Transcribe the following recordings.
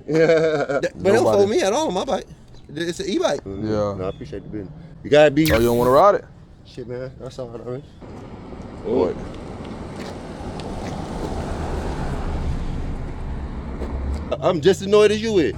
Yeah. But don't fold me at all on my bike. It's an e-bike. Yeah. No, I appreciate the business. You gotta be. Oh, you don't want to ride it? Shit, man. I saw it already. Boy. I'm just annoyed as you with.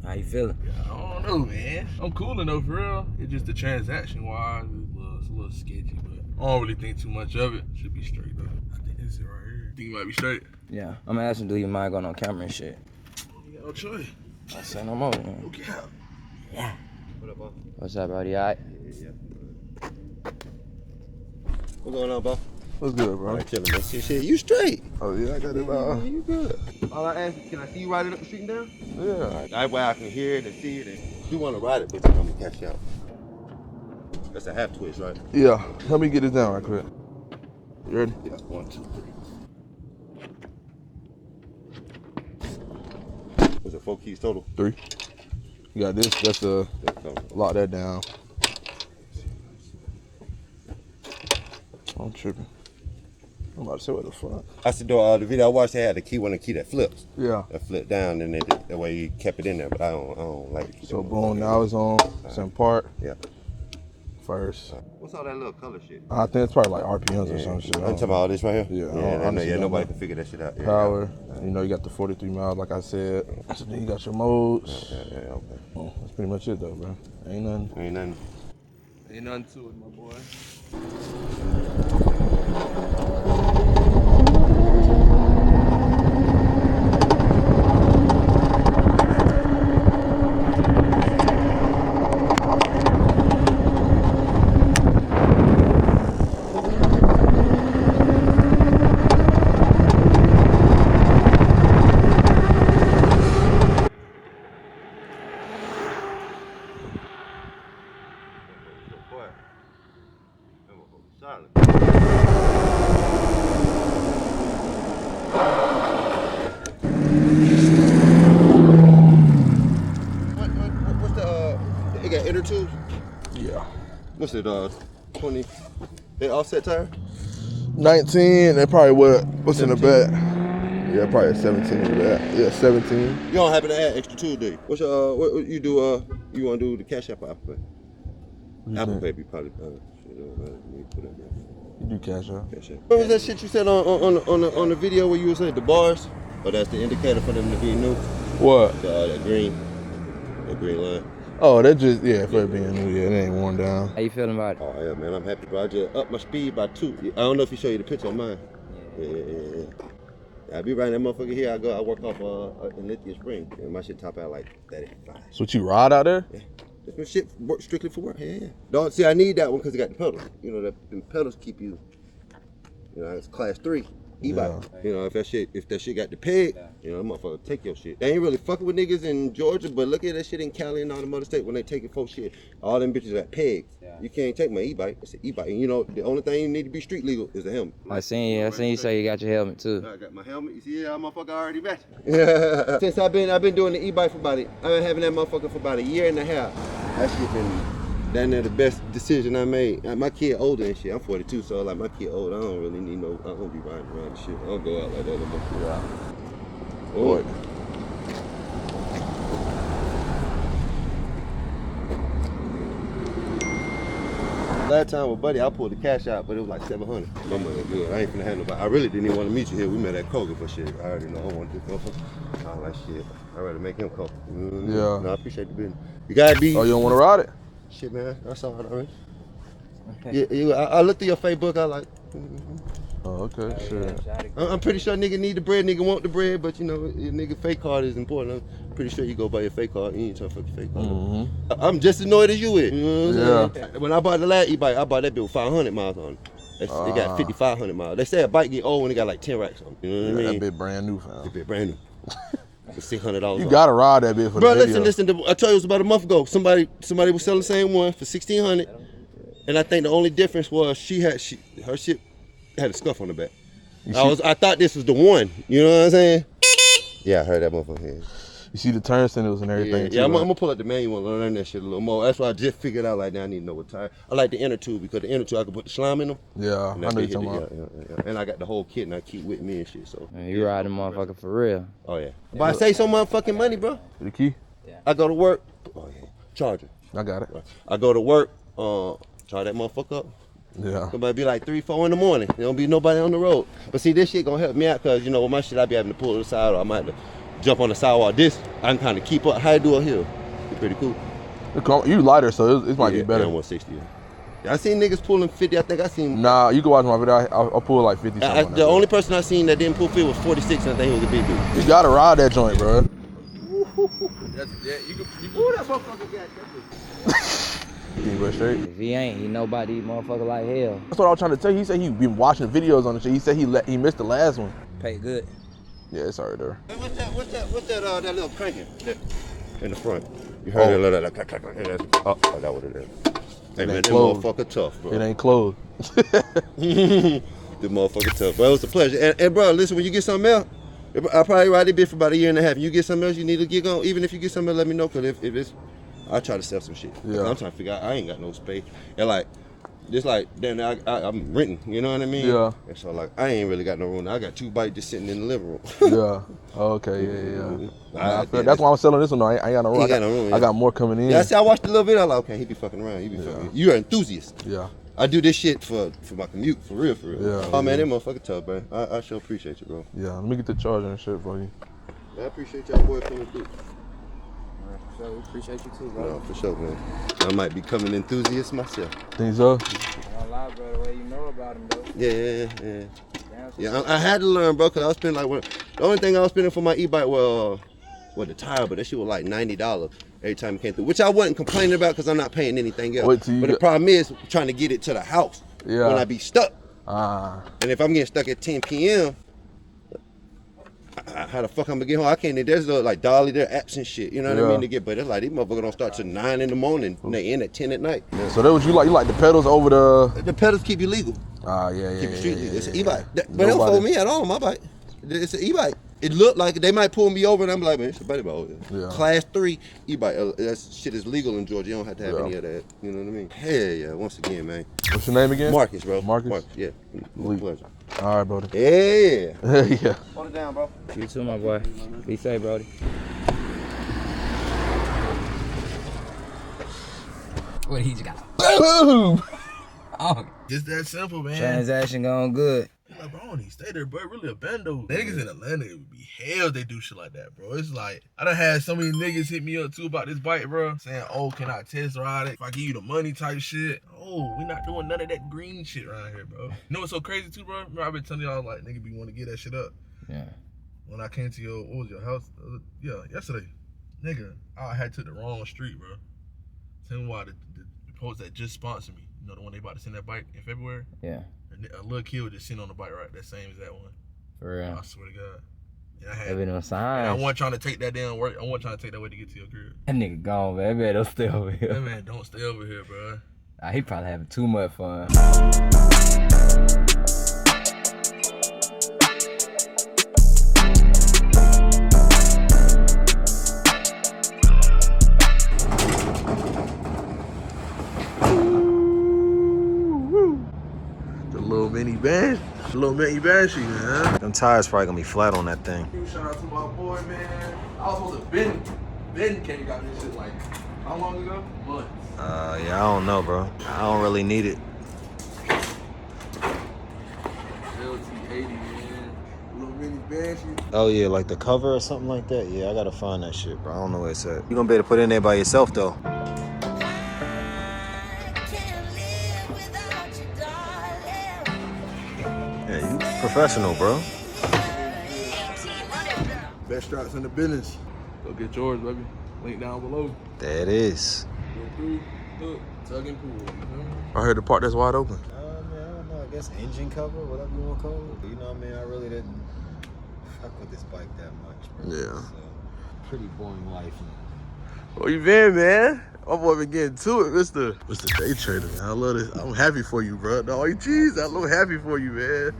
How you feeling? I don't know, man. I'm cool enough for real. It's just the transaction wise, it's a little sketchy, but I don't really think too much of it. Should be straight though. I think this is it right here. Think it might be straight? Yeah. I'm gonna ask him, do you mind going on camera and shit? You got no choice. I say no more, man. Okay. Yeah. What up, bro? What's up, buddy? All right? Yeah. What's going on, bro? What's good, bro? All right, chilling, man. Shit, you straight. Oh, yeah, I got it all. Yeah, you good. All I ask is, can I see you riding up the street and down? Yeah. That way I can hear it and see it. And you want to ride it, but I'm going to catch you out. That's a half twist, right? Yeah. Help me get this down right quick. You ready? Yeah, 1, 2, 3. Was it 4 keys total? 3. You got this. That's the lock that down. I'm tripping. I'm about to say what the fuck. I said, the video I watched, they had the key, one of the key that flips. Yeah. That flipped down, and that way he kept it in there, but I don't like it. So boom, now it's on. It's in park. Yeah. First. What's all that little color shit? I think it's probably like RPMs or some shit. I'm talking about all this right here? Yeah. Nobody can figure that shit out. Power. You know, you got the 43 miles, like I said. So then you got your modes. Yeah, okay. Oh, that's pretty much it though, bro. Ain't nothing. Ain't nothing. Ain't nothing to it, my boy. What's the, it got inner tubes? Yeah. What's it, 20, they offset tire? 19, they probably what's 17. In the back? Yeah, probably a 17 in the back. Yeah, 17. You don't happen to add extra tube, do you? What's what you do, you want to do the Cash App or Apple Pay? Apple Pay be probably, You do Cash App. What was that shit you said on the video where you were saying the bars? Or that's the indicator for them to be new? What? That green line. Oh, that just, yeah, for it being new, yeah, it ain't worn down. How you feeling about it? Oh, yeah, man, I'm happy, bro. I just upped my speed by 2. I don't know if he showed you the picture on mine. Yeah. I be riding that motherfucker here. I work off in Lithia Spring, and my shit top out like 35. So what you ride out there? Yeah. This shit work strictly for work. Yeah. Don't see, I need that one because it got the pedals. You know, the pedals keep you, it's class 3. E-bike. Yeah. You know, if that shit got the peg, that motherfucker take your shit. They ain't really fucking with niggas in Georgia, but look at that shit in Cali and all the other states when they taking folks shit. All them bitches got pegs. Yeah. You can't take my e-bike. It's an e-bike. And the only thing you need to be street legal is a helmet. I seen you say you got your helmet too. I got my helmet. You see, motherfucker already matching. Yeah. Since I've been doing the e-bike I've been having that motherfucker for about a year and a half. That shit been damn near the best decision I made. My kid older and shit. I'm 42, so like my kid old. I don't really need I don't be riding around and shit. I don't go out like that anymore. Yeah. Boy. Last time with Buddy, I pulled the cash out, but it was like 700. My money good. I ain't finna have nobody. I really didn't even want to meet you here. We met at Kroger for shit. I already know I want this motherfucker. I like shit. I'd rather make him come. Yeah. No, I appreciate the business. You gotta be. Oh, you don't want to ride it? Shit, man. I saw it already. Yeah, I looked through your Facebook. I like. Oh, okay, sure. I'm pretty sure nigga need the bread. Nigga want the bread, but your nigga fake card is important. I'm pretty sure you go buy your fake card. You ain't trying to fuck your fake card. Mm-hmm. I'm just annoyed as you with. You know what I'm Yeah. saying? When I bought the last e-bike, I bought that bitch with 500 miles on it. It got 5,500 miles. They say a bike get old when it got like 10 racks on it. You know what I mean? That bitch brand new, fam. That bitch brand new. For $600. You gotta ride that bitch for Bro, the video. listen. I told you it was about a month ago. Somebody was selling the same one for $1,600. And I think the only difference was her shit had a scuff on the back. I thought this was the one. You know what I'm saying? Yeah, I heard that motherfucker here. You see the turn signals and everything. Yeah, I'm gonna pull up the manual and learn that shit a little more. That's why I just figured out like now I need to know what tire. I like the inner tube because the inner tube I can put the slime in them. Yeah, I know you're talking about. Yeah. And I got the whole kit and I keep with me and shit. So Man, you ride the motherfucker for real. Oh yeah. But I save some motherfucking money, bro. The key? Yeah. I go to work. Oh yeah. Charger. I got it. I go to work. Charge that motherfucker up. Yeah. It might be like 3, 4 in the morning. There don't be nobody on the road. But see, this shit gonna help me out because you know with my shit I be having to pull to the side or I might have to jump on the sidewalk. This I can kind of keep up. How I do it here? It's pretty cool. You lighter, so it might be better. Yeah, 160. Yeah. I seen niggas pulling 50. I think I seen. Nah, you can watch my video. I'll pull like 50. The only person I seen that didn't pull 50 was 46, and I think he was a big dude. You gotta ride that joint, bro. Ooh, that motherfucker got that. Can you go straight? If he ain't, he nobody motherfucker like hell. That's what I was trying to tell you. He said he been watching videos on the shit. He said he missed the last one. Pay good. Yeah, it's already there. Hey, what's that little cranking in the front? You heard it, little clack, clack, clack. Oh, I got what it is. Hey man, that motherfucker tough, bro. It ain't closed. The motherfucker tough, bro. It was a pleasure. And bro, listen, when you get something else, I probably ride it bit for about 1.5 years. You get something else you need to get on. Even if you get something else, let me know. Cause if it's, I try to sell some shit. Yeah. I'm trying to figure out. I ain't got no space. And like, just like then I'm renting. You know what I mean? Yeah. And so like, I ain't really got no room. I got 2 bikes just sitting in the living room. Yeah. Okay. Yeah. That's That's why I'm selling this one. Though. I ain't got no room. Yeah. I got more coming in. Yeah, I see. I watched the little video. I like, okay, he be fucking around. He be fucking. You're an enthusiast. Yeah. I do this shit for my commute, for real. Yeah. Oh man, that motherfucker tough, bro. I sure appreciate you, bro. Yeah. Let me get the charger and shit for you. I appreciate y'all boy coming through. So we appreciate you too, bro. No, for sure, man. I might be coming enthusiast myself. Think so? I don't lie, bro. The way you know about him, though. Yeah. Damn, Yeah, I had to learn, bro, because I was spending like the only thing I was spending for my e-bike was the tire, but that shit was like $90 every time it came through, which I wasn't complaining about because I'm not paying anything else. But the problem is trying to get it to the house when I be stuck. And if I'm getting stuck at 10 p.m., how the fuck I'm gonna get home? I can't. There's like Dolly, there apps and shit. You know what I mean? To get, but it's like these motherfuckers don't start till 9 in the morning and they end at 10 at night. Yeah. So that what you like? You like the pedals over the? The pedals keep you legal. Yeah. Keep you street legal. It's an e-bike, but they don't fold me at all on my bike. It's an e-bike. It looked like they might pull me over, and I'm like, man, it's a buddy bike. Yeah. Class 3 e-bike. That shit is legal in Georgia. You don't have to have any of that. You know what I mean? Hell yeah. Once again, man. What's your name again? Marcus, bro. Marcus. Yeah. Pleasure. All right, brother. Yeah. Yeah. Hold it down, bro. You too, my boy. Be safe, Brody. What he just got? Boom. Oh, Just that simple, man. transaction going good. Like, bro, I don't even stay there, bro. Really a bando. Niggas in Atlanta, it would be hell if they do shit like that, bro. It's like, I done had so many niggas hit me up too about this bike, bro. Saying, oh, can I test ride it? If I give you the money type shit. Oh, we not doing none of that green shit around here, bro. You know what's so crazy too, bro? Remember I've been telling y'all, like, nigga be want to get that shit up. Yeah. When I came to your, what was your house? Yeah, yesterday. Nigga, I had to the wrong street, bro. Tell me why the post that just sponsored me. You know the one they about to send that bike in February? Yeah. A little kid was just sitting on the bike, right? That same as that one. For real. I swear to God. And I There had. been no signs. I wasn't trying to take that damn work. I wasn't trying to take that way to get to your crib. That nigga gone, man. That man don't stay over here. That man don't stay over here, bro. He probably having too much fun. Little mini Banshee, man. Them tires probably gonna be flat on that thing. Shout out to my boy, man. I was supposed to Ben came and got this shit like how long ago? Months. Yeah, I don't know, bro. I don't really need it. LT80, man. Little mini Banshee. Oh yeah, like the cover or something like that. Yeah, I gotta find that shit, bro. I don't know where it's at. You gonna be able to put it in there by yourself though. Yeah, you professional, bro. Best straps in the business. Go get yours, baby. Link down below. There it is. Go through, look, tug and pull. You feel me? I heard the part that's wide open. Man, I don't know. I guess engine cover, whatever you want to call it. You know what I mean? I really didn't fuck with this bike that much, bro. Yeah. It's a pretty boring life now. Where you been, man? My boy been getting to it, Mr. Day Trader, man. I love this. I'm happy for you, bro. No, jeez, I'm happy for you, man.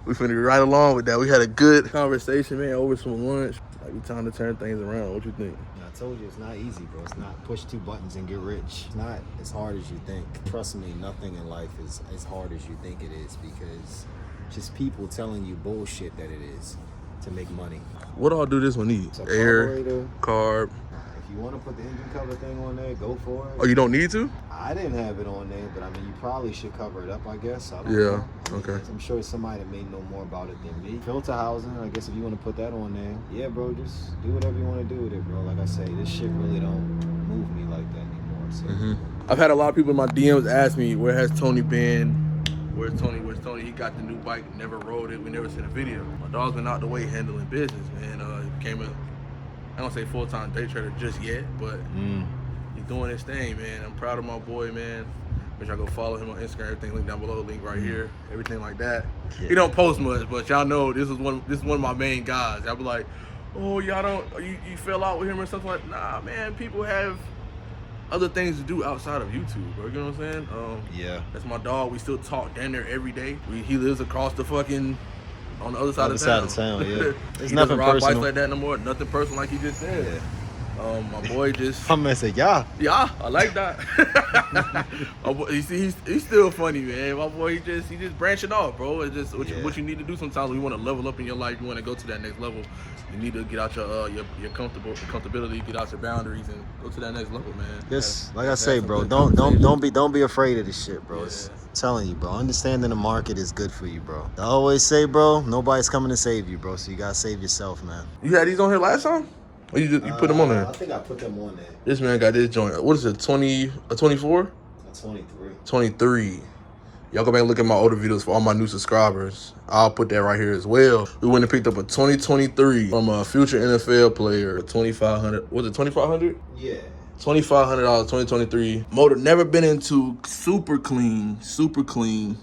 We finna be right along with that. We had a good conversation, man, over some lunch. Like, we time to turn things around. What you think? I told you it's not easy, bro. It's not push 2 buttons and get rich. It's not as hard as you think. Trust me, nothing in life is as hard as you think it is, because just people telling you bullshit that it is to make money. What all do this one need? It's a Air, carburetor. carb. If you want to put the engine cover thing on there, go for it. Oh, you don't need to? I didn't have it on there, but I mean, you probably should cover it up, I guess. I don't Yeah, know. okay. I'm sure somebody that may know more about it than me. Filter housing, I guess if you want to put that on there. Yeah, bro, just do whatever you want to do with it, bro. Like I say, this shit really don't move me like that anymore. So. I've had a lot of people in my DMs ask me, where has Tony been? Where's Tony? He got the new bike, never rode it. We never seen a video. My dog's been out the way handling business, man. He became I don't say full-time day trader just yet, but he's doing his thing, man. I'm proud of my boy, man. Make sure I go follow him on Instagram. Everything linked down below, link right here, everything like that. Yeah. He don't post much, but y'all know this is one of my main guys. Y'all be like, oh, y'all don't, you fell out with him or something like that. Nah, man, people have other things to do outside of YouTube, bro. You know what I'm saying? Yeah. That's my dog. We still talk down there every day. He lives across the fucking, on the other side of town. Yeah. It's He nothing doesn't ride personal. bikes like that no more. Nothing personal, like he just said. Yeah. My boy just. I'm gonna say, yeah. Yeah, I like that. My boy, you see, he's still funny, man. My boy, he just branching off, bro. It's just what you need to do sometimes when you want to level up in your life. You want to go to that next level. You need to get out your comfortability, get out your boundaries, and go to that next level, man. Just like I say, bro, don't be afraid of this shit, bro. It's, I'm telling you, bro. Understanding the market is good for you, bro. I always say, bro, nobody's coming to save you, bro. So you gotta save yourself, man. You had these on here last time? Or you put them on there? I think I put them on there. This man got this joint. What is it? 24? 23. 23. Y'all go back and look at my older videos for all my new subscribers. I'll put that right here as well. We went and picked up a 2023 from a future NFL player. 2,500. Was it 2,500? Yeah. $2,500 2023. Motor never been into. Super clean. Super clean.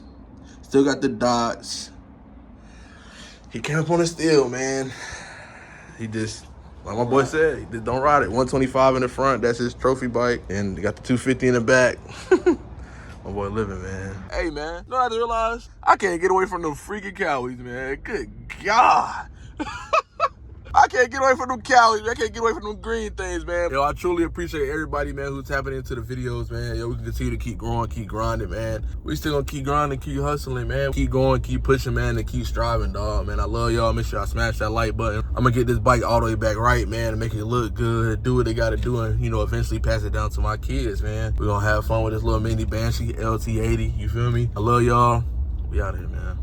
Still got the dots. He came up on a steal, man. He just, like my boy said, he just don't ride it. 125 in the front. That's his trophy bike. And got the 250 in the back. My boy living, man. Hey, man, you know what I just realized? I can't get away from them freaking cowies, man. Good God. I can't get away from them cowies, man. I can't get away from them green things, man. Yo, I truly appreciate everybody, man, who's tapping into the videos, man. Yo, we can continue to keep growing, keep grinding, man. We still gonna keep grinding, keep hustling, man. Keep going, keep pushing, man, and keep striving, dog, man. I love y'all. Make sure y'all smash that like button. I'm gonna get this bike all the way back right, man, and make it look good, do what they gotta do, and, you know, eventually pass it down to my kids, man. We're gonna have fun with this little mini Banshee LT80, you feel me? I love y'all. We out of here, man.